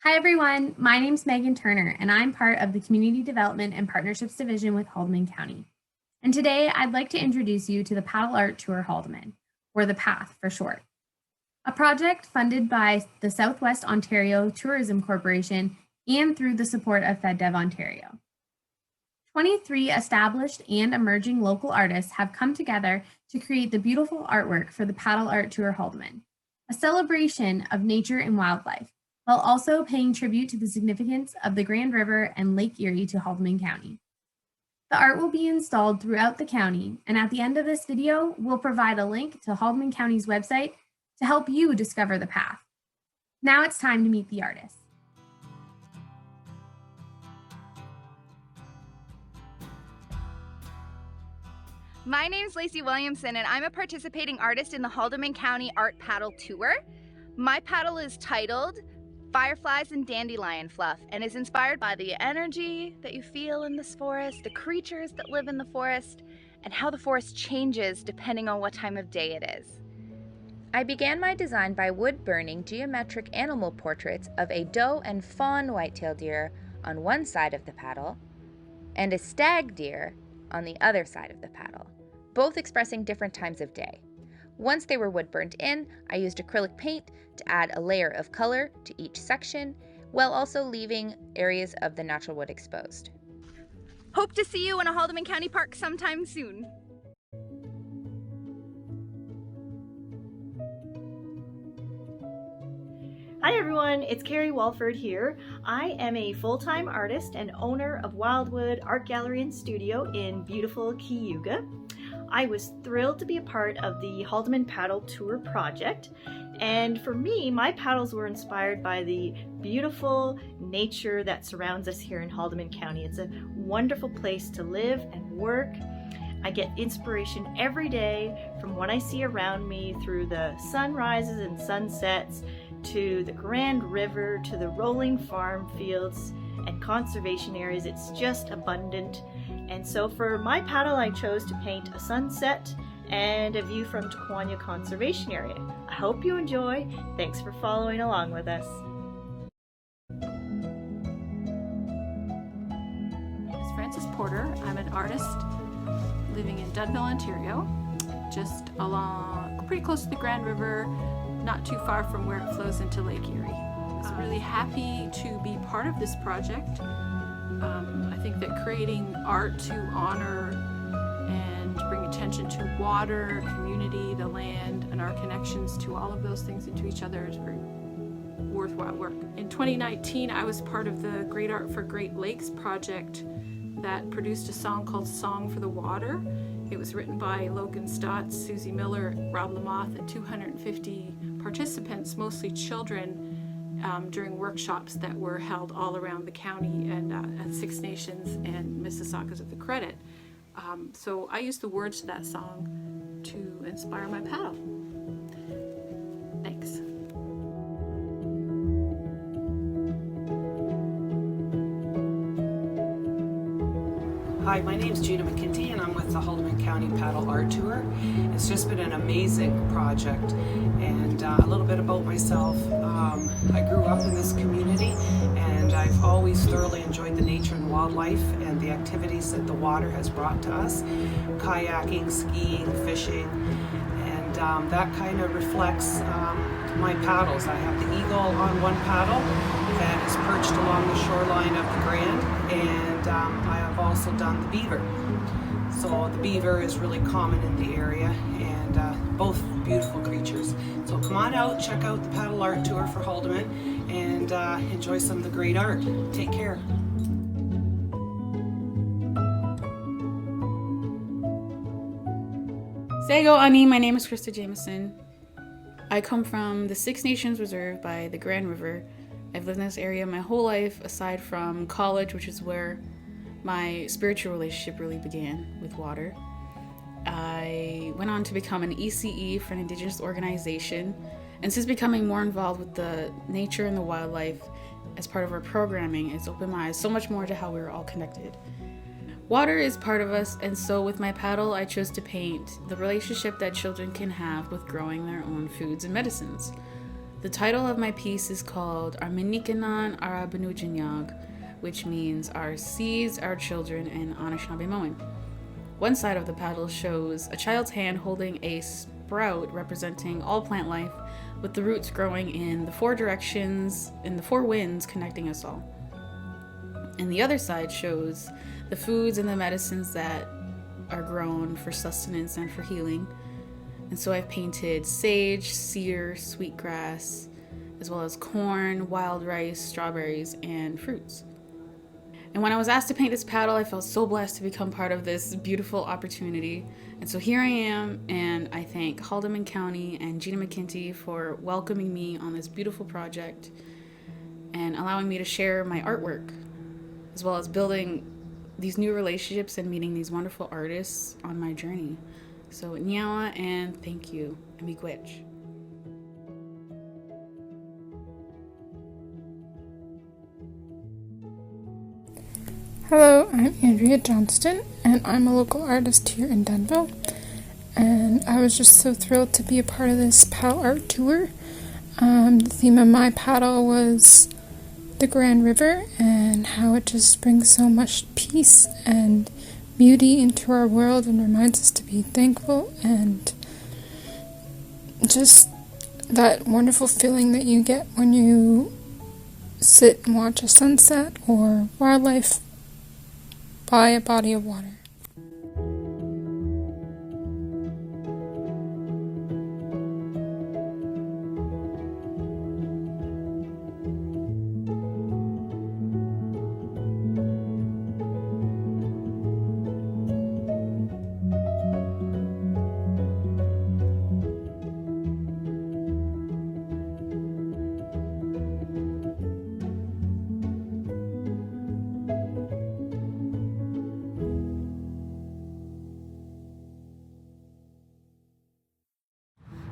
Hi, everyone. My name's Megan Turner, and I'm part of the Community Development and Partnerships Division with Haldimand County. And today I'd like to introduce you to the Paddle Art Tour Haldimand, or the PATH for short, a project funded by the Southwest Ontario Tourism Corporation and through the support of FedDev Ontario. 23 established and emerging local artists have come together to create the beautiful artwork for the Paddle Art Tour Haldimand, a celebration of nature and wildlife, while also paying tribute to the significance of the Grand River and Lake Erie to Haldimand County. The art will be installed throughout the county, and at the end of this video, we'll provide a link to Haldimand County's website to help you discover the path. Now it's time to meet the artists. My name is Lacey Williamson, and I'm a participating artist in the Haldimand County Art Paddle Tour. My paddle is titled Fireflies and Dandelion Fluff and is inspired by the energy that you feel in this forest, the creatures that live in the forest, and how the forest changes depending on what time of day it is. I began my design by wood-burning geometric animal portraits of a doe and fawn white-tailed deer on one side of the paddle and a stag deer on the other side of the paddle, both expressing different times of day. Once they were wood burnt in, I used acrylic paint to add a layer of color to each section, while also leaving areas of the natural wood exposed. Hope to see you in a Haldimand County park sometime soon. Hi everyone, it's Carrie Walford here. I am a full-time artist and owner of Wildwood Art Gallery and Studio in beautiful Cayuga. I was thrilled to be a part of the Haldimand Paddle Tour project, and for me, my paddles were inspired by the beautiful nature that surrounds us here in Haldimand County. It's a wonderful place to live and work. I get inspiration every day from what I see around me, through the sunrises and sunsets, to the Grand River, to the rolling farm fields and conservation areas. It's just abundant. And so for my paddle, I chose to paint a sunset and a view from Taquanya Conservation Area. I hope you enjoy. Thanks for following along with us. My name is Frances Porter. I'm an artist living in Dunnville, Ontario, just pretty close to the Grand River, not too far from where it flows into Lake Erie. I was really happy to be part of this project. I think that creating art to honor and bring attention to water, community, the land, and our connections to all of those things and to each other is very worthwhile work. In 2019, I was part of the Great Art for Great Lakes project that produced a song called Song for the Water. It was written by Logan Stotts, Susie Miller, Rob Lamoth, and 250 participants, mostly children, during workshops that were held all around the county and at Six Nations and Mississaugas of the Credit. So I used the words to that song to inspire my paddle. Thanks. Hi, my name is Gina McKinty and I'm with the Haldimand County Paddle Art Tour. It's just been an amazing project, and a little bit about myself. I grew up in this community and I've always thoroughly enjoyed the nature and wildlife and the activities that the water has brought to us. Kayaking, skiing, fishing, and that kind of reflects my paddles. I have the eagle on one paddle that is perched along the shoreline of the Grand, and I have also done the beaver. So the beaver is really common in the area, and both beautiful creatures. So come on out, check out the Paddle Art Tour for Haldimand, and enjoy some of the great art. Take care. Sego Ani, my name is Krista Jameson. I come from the Six Nations Reserve by the Grand River. I've lived in this area my whole life, aside from college, which is where my spiritual relationship really began with water. I went on to become an ECE for an Indigenous organization, and since becoming more involved with the nature and the wildlife as part of our programming, it's opened my eyes so much more to how we're all connected. Water is part of us, and so with my paddle, I chose to paint the relationship that children can have with growing their own foods and medicines. The title of my piece is called Arminikanan Arabanujinyag, which means our seeds, our children, in Anishinaabe. One side of the paddle shows a child's hand holding a sprout representing all plant life, with the roots growing in the four directions, in the four winds connecting us all. And the other side shows the foods and the medicines that are grown for sustenance and for healing. And so I've painted sage, cedar, sweetgrass, as well as corn, wild rice, strawberries, and fruits. And when I was asked to paint this paddle, I felt so blessed to become part of this beautiful opportunity. And so here I am, and I thank Haldimand County and Gina McKenty for welcoming me on this beautiful project and allowing me to share my artwork, as well as building these new relationships and meeting these wonderful artists on my journey. So nyawa and thank you, and miigwech. Hello, I'm Andrea Johnston, and I'm a local artist here in Denville. And I was just so thrilled to be a part of this paddle art tour. The theme of my paddle was the Grand River and how it just brings so much peace and beauty into our world and reminds us to be thankful, and just that wonderful feeling that you get when you sit and watch a sunset or wildlife by a body of water.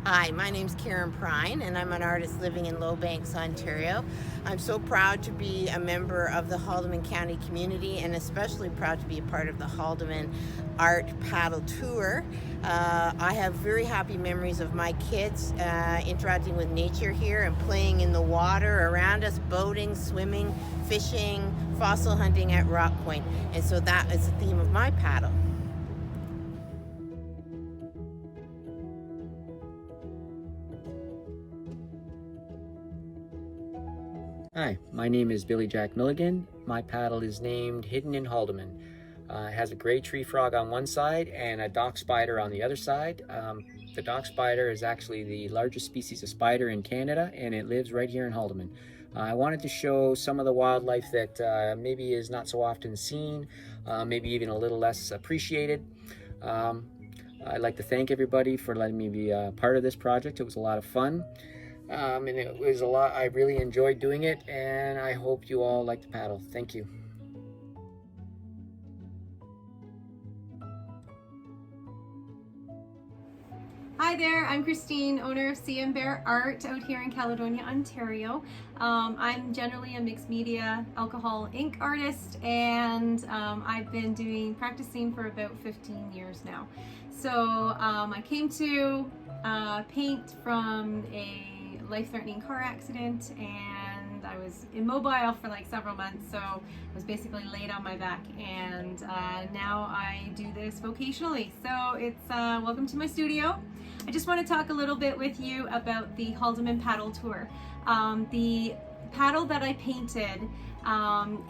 Hi, my name's Karen Prine, and I'm an artist living in Lowbanks, Ontario. I'm so proud to be a member of the Haldimand County community, and especially proud to be a part of the Haldimand Art Paddle Tour. I have very happy memories of my kids interacting with nature here and playing in the water around us, boating, swimming, fishing, fossil hunting at Rock Point. And so that is the theme of my paddle. Hi, my name is Billy Jack Milligan. My paddle is named Hidden in Haldimand. It has a gray tree frog on one side and a dock spider on the other side. The dock spider is actually the largest species of spider in Canada, and it lives right here in Haldimand. I wanted to show some of the wildlife that maybe is not so often seen, maybe even a little less appreciated. I'd like to thank everybody for letting me be a part of this project. It was a lot of fun. And it was a lot. I really enjoyed doing it, and I hope you all like the paddle. Thank you. Hi there, I'm Christine, owner of CM Bear Art out here in Caledonia, Ontario. I'm generally a mixed media alcohol ink artist, and I've been practicing for about 15 years now. So I came to paint from a life-threatening car accident, and I was immobile for like several months, so I was basically laid on my back, and now I do this vocationally. So it's welcome to my studio. I just want to talk a little bit with you about the Haldimand Paddle Tour. The paddle that I painted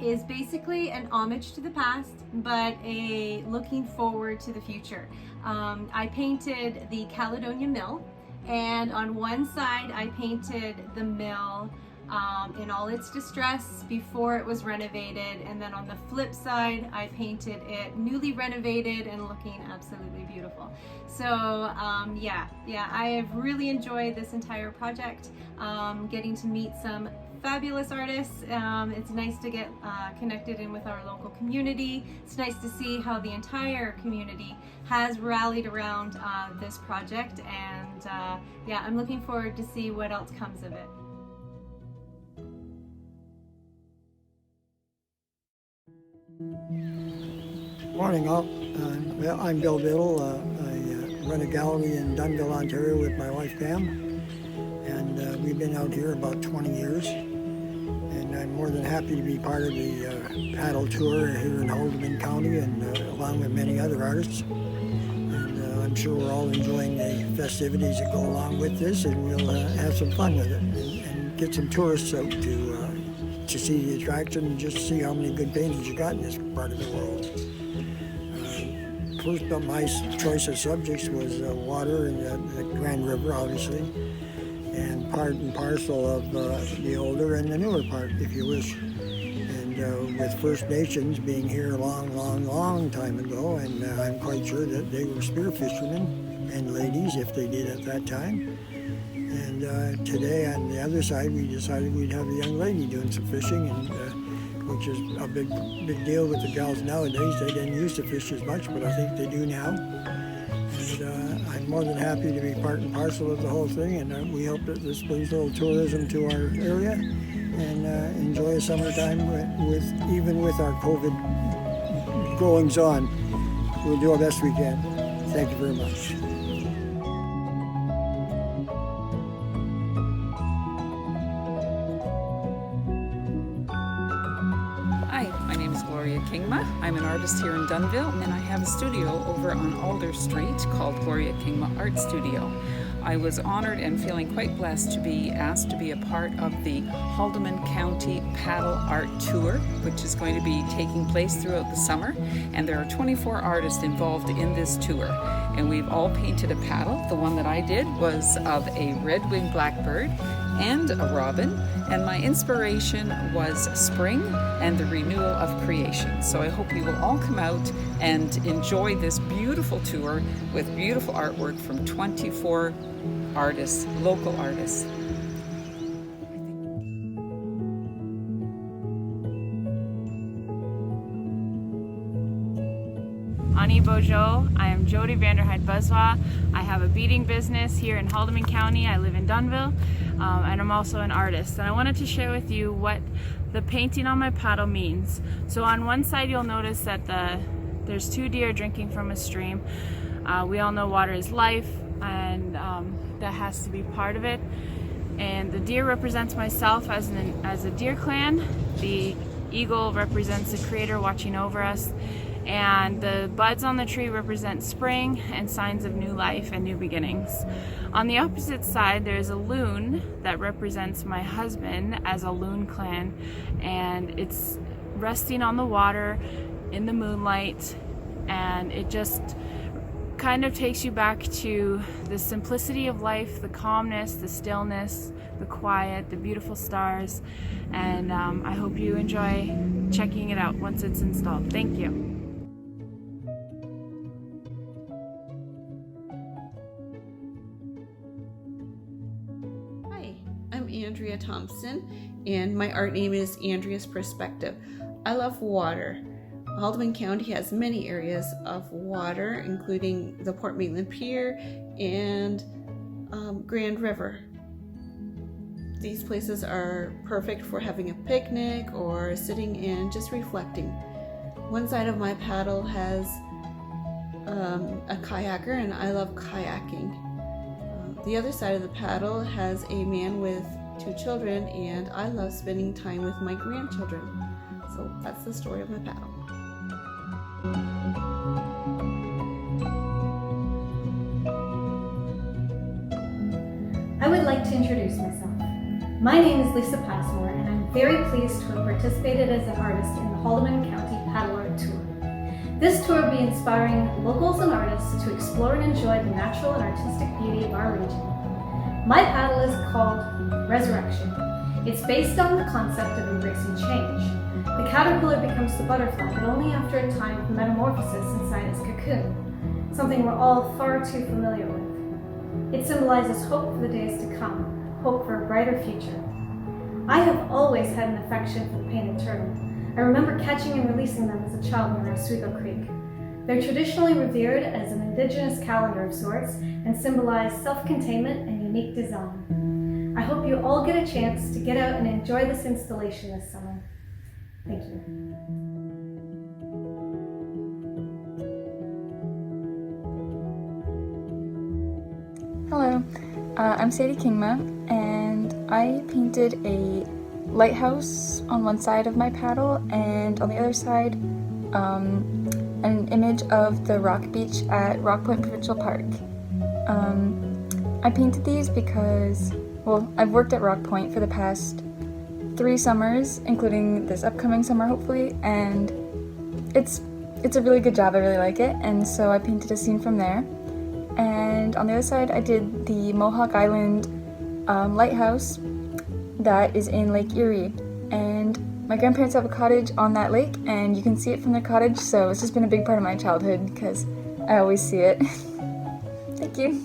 is basically an homage to the past, but a looking forward to the future. I painted the Caledonia Mill, and on one side I painted the mill in all its distress before it was renovated, and then on the flip side I painted it newly renovated and looking absolutely beautiful. So yeah, I have really enjoyed this entire project, getting to meet some fabulous artists. It's nice to get connected in with our local community. It's nice to see how the entire community has rallied around this project, and yeah, I'm looking forward to see what else comes of it. Morning all. Well, I'm Bill Biddle. I run a gallery in Dunnville, Ontario with my wife Pam, and we've I've been out here about 20 years, and I'm more than happy to be part of the paddle tour here in Haldimand County, and along with many other artists. And I'm sure we're all enjoying the festivities that go along with this, and we'll have some fun with it and get some tourists out to see the attraction and just see how many good paintings you got in this part of the world. First, my choice of subjects was water and the Grand River, obviously, and part and parcel of the older and the newer part, if you wish. And with First Nations being here a long time ago, and I'm quite sure that they were spear fishermen and ladies, if they did at that time. And today, on the other side, we decided we'd have a young lady doing some fishing, and which is a big deal with the gals nowadays. They didn't used to fish as much, but I think they do now. And I'm more than happy to be part and parcel of the whole thing, and we hope that this brings a little tourism to our area and enjoy a summertime even with our COVID goings on. We'll do our best we can. Thank you very much. I'm an artist here in Dunnville, and I have a studio over on Alder Street called Gloria Kingma Art Studio. I was honored and feeling quite blessed to be asked to be a part of the Haldimand County Paddle Art Tour, which is going to be taking place throughout the summer. And there are 24 artists involved in this tour. And we've all painted a paddle. The one that I did was of a red-winged blackbird and a robin, and my inspiration was spring and the renewal of creation. So I hope you will all come out and enjoy this beautiful tour with beautiful artwork from 24 artists, local artists. Ani Bojo. I am Jody Vanderheid Buswa. I have a beading business here in Haldimand County. I live in Dunnville, and I'm also an artist. And I wanted to share with you what the painting on my paddle means. So on one side you'll notice that there's two deer drinking from a stream. We all know water is life, and that has to be part of it. And the deer represents myself as a deer clan. The eagle represents the Creator watching over us. And the buds on the tree represent spring and signs of new life and new beginnings. On the opposite side, there's a loon that represents my husband as a loon clan, and it's resting on the water in the moonlight, and it just kind of takes you back to the simplicity of life, the calmness, the stillness, the quiet, the beautiful stars, and I hope you enjoy checking it out once it's installed. Thank you. I'm Andrea Thompson, and my art name is Andrea's Perspective. I love water. Haldimand County has many areas of water, including the Port Maitland Pier and Grand River. These places are perfect for having a picnic or sitting and just reflecting. One side of my paddle has a kayaker, and I love kayaking. The other side of the paddle has a man with 2 children, and I love spending time with my grandchildren. So that's the story of my paddle. I would like to introduce myself. My name is Lisa Passmore, and I'm very pleased to have participated as an artist in the Haldimand County Paddle Art Tour. This tour will be inspiring locals and artists to explore and enjoy the natural and artistic beauty of our region. My paddle is called Resurrection. It's based on the concept of embracing change. The caterpillar becomes the butterfly, but only after a time of metamorphosis inside its cocoon, something we're all far too familiar with. It symbolizes hope for the days to come, hope for a brighter future. I have always had an affection for the painted turtle. I remember catching and releasing them as a child near Oswego Creek. They're traditionally revered as an indigenous calendar of sorts and symbolize self-containment and unique design. I hope you all get a chance to get out and enjoy this installation this summer. Thank you. Hello, I'm Sadie Kingma, and I painted a lighthouse on one side of my paddle, and on the other side an image of the rock beach at Rock Point Provincial Park. I painted these because, well, I've worked at Rock Point for the past 3 summers, including this upcoming summer hopefully, and it's a really good job. I really like it, and so I painted a scene from there. And on the other side I did the Mohawk Island lighthouse that is in Lake Erie, and my grandparents have a cottage on that lake and you can see it from their cottage, so it's just been a big part of my childhood because I always see it. Thank you.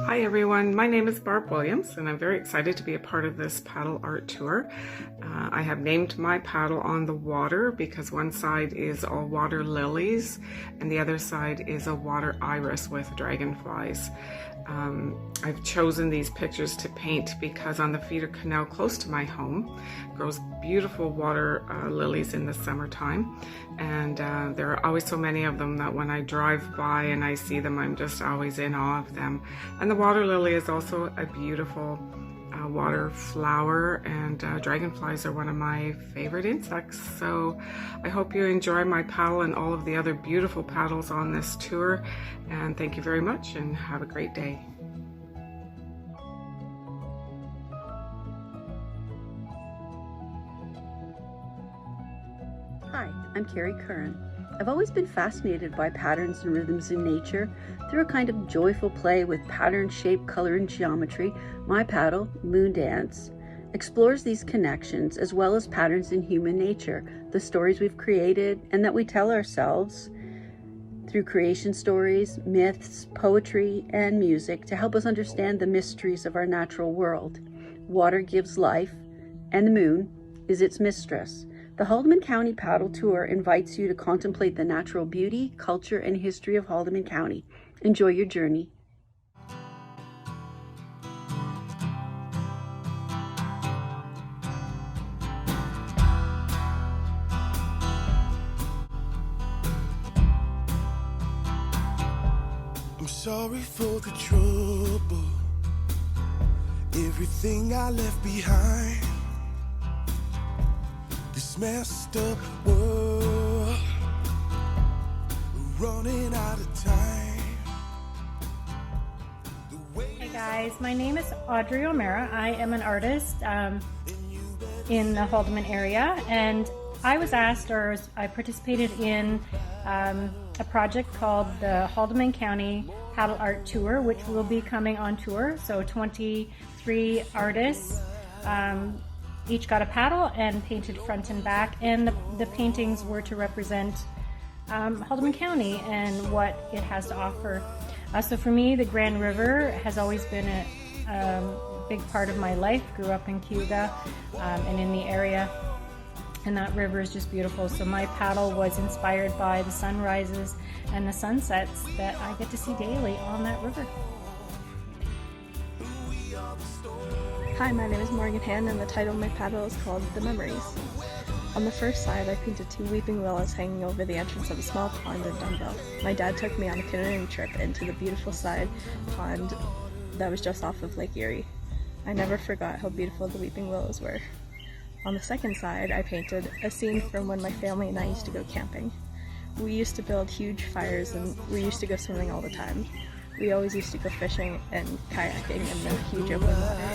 Hi everyone, my name is Barb Williams and I'm very excited to be a part of this paddle art tour. I have named my paddle on the water because one side is all water lilies and the other side is a water iris with dragonflies. I've chosen these pictures to paint because on the feeder canal close to my home grows beautiful water lilies in the summertime, and there are always so many of them that when I drive by and I see them, I'm just always in awe of them. And the water lily is also a beautiful water flower, and dragonflies are one of my favorite insects. So I hope you enjoy my paddle and all of the other beautiful paddles on this tour, and thank you very much and have a great day. Hi, I'm Carrie Curran. I've always been fascinated by patterns and rhythms in nature. Through a kind of joyful play with pattern, shape, color, and geometry, my paddle, Moon Dance, explores these connections as well as patterns in human nature, the stories we've created and that we tell ourselves through creation stories, myths, poetry, and music to help us understand the mysteries of our natural world. Water gives life, and the moon is its mistress. The Haldimand County Paddle Tour invites you to contemplate the natural beauty, culture, and history of Haldimand County. Enjoy your journey. I'm sorry for the trouble, everything I left behind. This messed up world, running out of time. Hey guys, my name is Audrey O'Mara. I am an artist in the Haldimand area, and I was asked, or I participated in a project called the Haldimand County Paddle Art Tour, which will be coming on tour. So 23 artists each got a paddle and painted front and back, and the paintings were to represent Haldimand County and what it has to offer. So for me, the Grand River has always been a big part of my life. Grew up in Cayuga and in the area, and that river is just beautiful. So my paddle was inspired by the sunrises and the sunsets that I get to see daily on that river. Hi, my name is Morgan Hand, and the title of my paddle is called The Memories. On the first side, I painted 2 weeping willows hanging over the entrance of a small pond in Dunville. My dad took me on a canoeing trip into the beautiful side pond that was just off of Lake Erie. I never forgot how beautiful the weeping willows were. On the second side, I painted a scene from when my family and I used to go camping. We used to build huge fires and we used to go swimming all the time. We always used to go fishing and kayaking in the huge open water.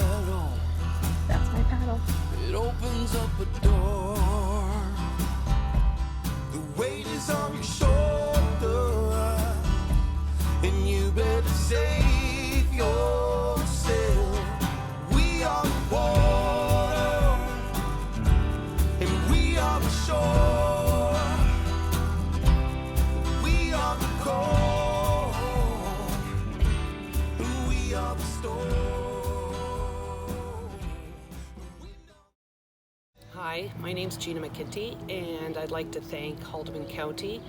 That's my paddle. It opens up a door. The weight is on your shoulder, and you better save yourself. We are the water, and we are the shore. We are the cold, and we are the storm. Hi, my name's Gina McKinty, and I'd like to thank Haldimand County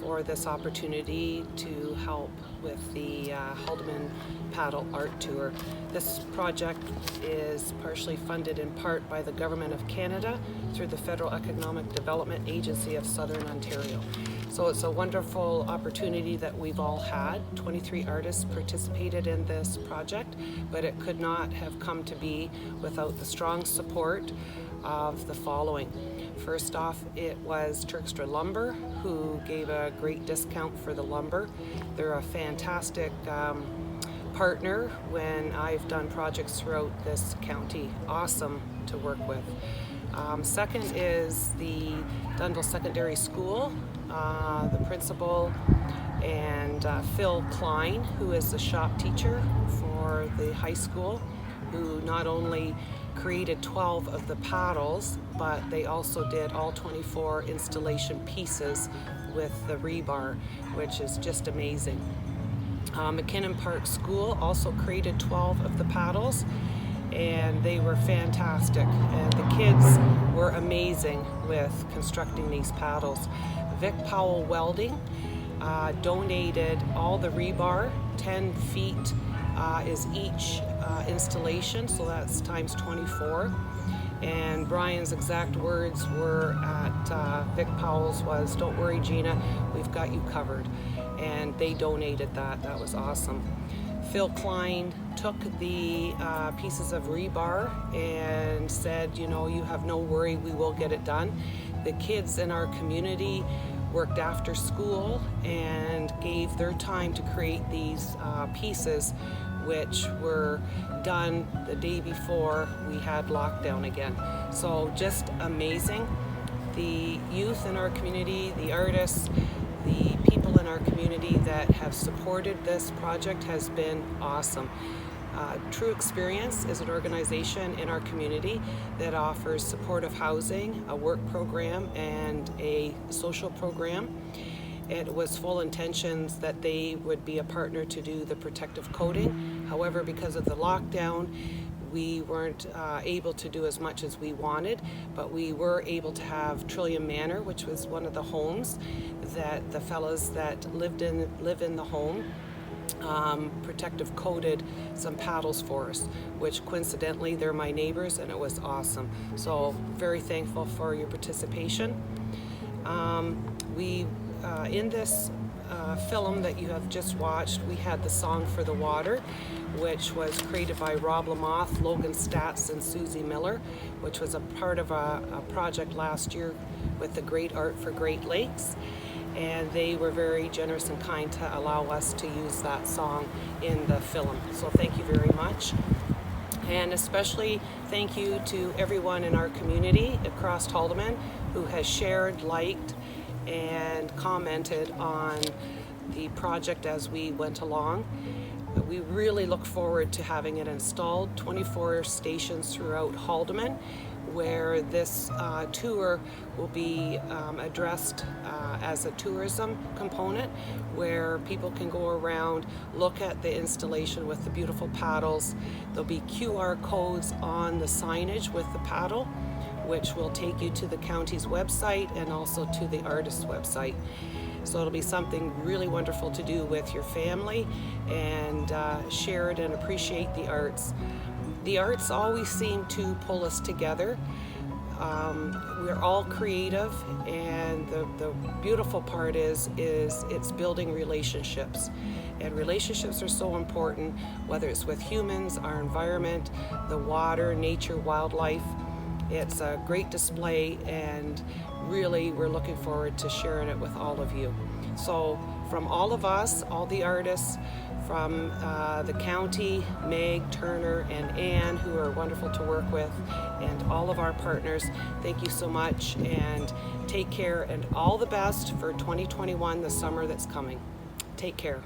for this opportunity to help with the Haldimand Paddle Art Tour. This project is partially funded in part by the Government of Canada through the Federal Economic Development Agency of Southern Ontario. So it's a wonderful opportunity that we've all had. 23 artists participated in this project, but it could not have come to be without the strong support of the following. First off, it was Turkstra Lumber, who gave a great discount for the lumber. They're a fantastic partner when I've done projects throughout this county. Awesome to work with. Second is the Dunnville Secondary School. The principal and Phil Klein, who is the shop teacher for the high school, who not only created 12 of the paddles, but they also did all 24 installation pieces with the rebar, which is just amazing. McKinnon Park School also created 12 of the paddles, and they were fantastic, and the kids were amazing with constructing these paddles. Vic Powell Welding donated all the rebar. 10 feet is each installation, so that's times 24. And Brian's exact words were at Vic Powell's was, "Don't worry, Gina, we've got you covered." And they donated that. That was awesome. Phil Klein took the pieces of rebar and said, you know, you have no worry, we will get it done. The kids in our community worked after school and gave their time to create these pieces, which were done the day before we had lockdown again. So just amazing. The youth in our community, the artists, the people in our community that have supported this project has been awesome. True Experience is an organization in our community that offers supportive housing, a work program, and a social program. It was full intentions that they would be a partner to do the protective coating. However, because of the lockdown, we weren't able to do as much as we wanted, but we were able to have Trillium Manor, which was one of the homes that the fellas that live in the home protective coated some paddles for us, which coincidentally they're my neighbors, and it was awesome. So very thankful for your participation. In this film that you have just watched, we had the Song for the Water, which was created by Rob Lamoth, Logan Statz, and Susie Miller, which was a part of a project last year with the Great Art for Great Lakes. And they were very generous and kind to allow us to use that song in the film. So thank you very much. And especially thank you to everyone in our community across Haldimand who has shared, liked, and commented on the project as we went along. We really look forward to having it installed, 24 stations throughout Haldimand, where this tour will be addressed as a tourism component, where people can go around, look at the installation with the beautiful paddles. There'll be QR codes on the signage with the paddle, which will take you to the county's website and also to the artist's website. So it'll be something really wonderful to do with your family and share it and appreciate the arts. The arts always seem to pull us together. We're all creative, and the beautiful part is it's building relationships. And relationships are so important, whether it's with humans, our environment, the water, nature, wildlife. It's a great display, and really we're looking forward to sharing it with all of you. So from all of us, all the artists, from the county, Meg, Turner, and Ann, who are wonderful to work with, and all of our partners, thank you so much, and take care, and all the best for 2021, the summer that's coming. Take care.